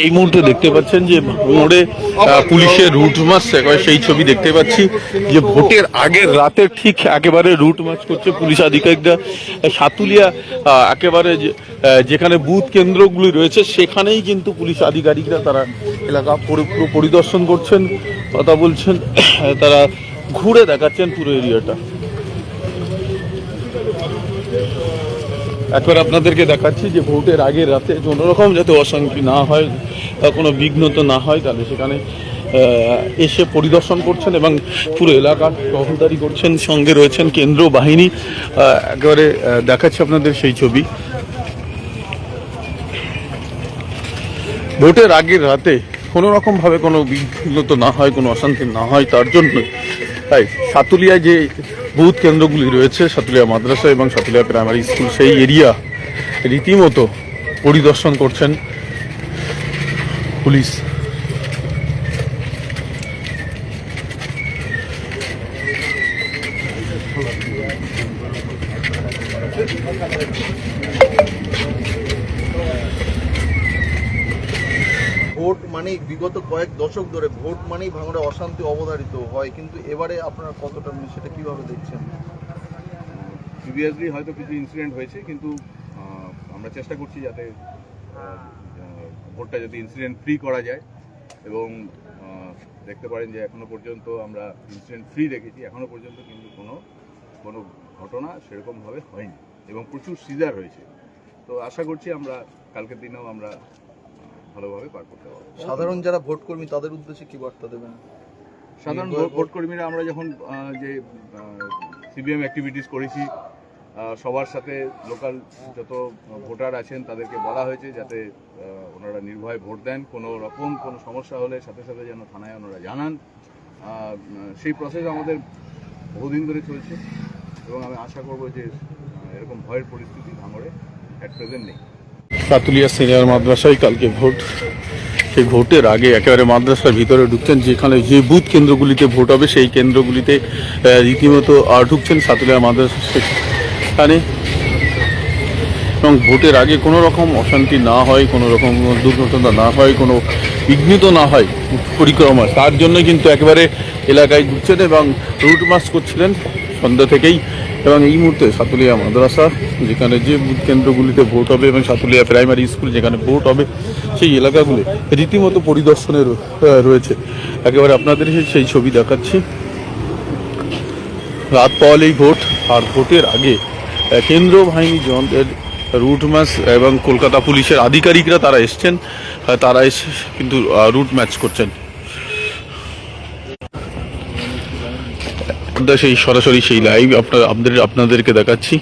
এই মুহূর্তে দেখতে পাচ্ছেন যে মোড়ে পুলিশের রুট মার্চ সেই ছবি দেখতে পাচ্ছি যে ভোটের আগের রাতে ঠিক একেবারে রুট মার্চ করছে পুলিশ আধিকারিকরা সাতুলিয়া একেবারে যেখানে বুথ কেন্দ্রগুলি রয়েছে সেখানেই কিন্তু পুলিশ আধিকারিকরা তারা এলাকা পুরো পরিদর্শন করছেন, কথা বলছেন, তারা ঘুরে দেখাচ্ছেন পুরো এরিয়াটা। একবার আপনাদেরকে দেখাচ্ছি যে ভোটের আগের রাতে কোনো রকম যাতে অশান্তি না হয়, কোনো বিঘ্নত না হয়, তাহলে সেখানে এসে পরিদর্শন করছেন এবং পুরো এলাকা টহলদারি করছেন, সঙ্গে রয়েছেন কেন্দ্র বাহিনী। একেবারে দেখাচ্ছি আপনাদের সেই ছবি। ভোটের আগের রাতে কোনো রকমভাবে কোনো বিঘ্নত না হয়, কোনো অশান্তি না হয়, তার জন্য তাই সাতুলিয়ায় যে বুথ কেন্দ্রগুলি রয়েছে, সাতুলিয়া মাদ্রাসা এবং সাতুলিয়া প্রাইমারি স্কুল, সেই এরিয়া রীতিমতো পরিদর্শন করছেন পুলিশ। ভোট মানেই বিগত কয়েক দশক ধরে ভোট মানেই ভাঙড়ে অশান্তি অবধারিত হয়, কিন্তু এবারে আপনারা কতটা সেটা কিভাবে দেখছেন? প্রিভিয়াসলি হয়তো কিছু ইনসিডেন্ট হয়েছে, কিন্তু আমরা চেষ্টা করছি যাতে ভোটটা যদি ইনসিডেন্ট ফ্রি করা যায়, এবং দেখতে পারেন যে এখনো পর্যন্ত আমরা ইনসিডেন্ট ফ্রি রেখেছি, এখনো পর্যন্ত কিন্তু কোনো ঘটনা সেরকমভাবে হয়নি এবং প্রচুর সিজার হয়েছে। তো আশা করছি আমরা কালকের দিনেও আমরা ভালোভাবে পার করতে পারবো। সাধারণ যারা ভোট কর্মী তাদের উদ্দেশ্যে কি বার্তা দেবেন? সাধারণ ভোট কর্মীরা আমরা যখন যে সিবিএম অ্যাক্টিভিটিস করেছি, সবার সাথে লোকাল যত ভোটার আছেন তাদেরকে বলা হয়েছে যাতে ওনারা নির্ভয়ে ভোট দেন, কোনো রকম কোনো সমস্যা হলে সাথে সাথে যেন থানায় ওনারা জানান। সেই প্রসেস আমাদের বহুদিন ধরে চলছে এবং আমি আশা করব যে এরকম ভয়ের পরিস্থিতি ভাঙড়ে অ্যাট প্রেজেন্ট নেই। সাতুলিয়া সিনিয়র মাদ্রাসায় কালকে ভোট, সেই ভোটের আগে একেবারে মাদ্রাসার ভিতরে ঢুকছেন, যেখানে যে বুথ কেন্দ্রগুলিতে ভোট হবে সেই কেন্দ্রগুলিতে রীতিমতো ঢুকছেন সাতুলিয়া মাদ্রাসা সেখানে, এবং ভোটের আগে কোনো রকম অশান্তি না হয়, কোনো রকম দুর্ঘটনা না হয়, কোনো বিঘ্নিত না হয় পরিক্রমা, তার জন্য কিন্তু একেবারে এলাকায় ঢুকছেন এবং রুট মার্চ করছিলেন সন্ধ্যা থেকেই। এবং এই মুহূর্তে সাতুলিয়া মাদ্রাসা যেখানে যে বুথ কেন্দ্রগুলিতে ভোট হবে এবং সাতুলিয়া প্রাইমারি স্কুল যেখানে ভোট হবে সেই এলাকাগুলি রীতিমতো পরিদর্শনে রয়েছে। একেবারে আপনাদের সেই ছবি দেখাচ্ছি। রাত পাওয়ালেই ভোট, আর ভোটের আগে কেন্দ্র বাহিনী জওয়ানদের রুট ম্যাচ এবং কলকাতা পুলিশের আধিকারিকরা তারা এসছেন, তারা এসে কিন্তু রুট ম্যাচ করছেন। সেই সরাসরি সেই লাইভ আপনাদেরকে দেখাচ্ছি।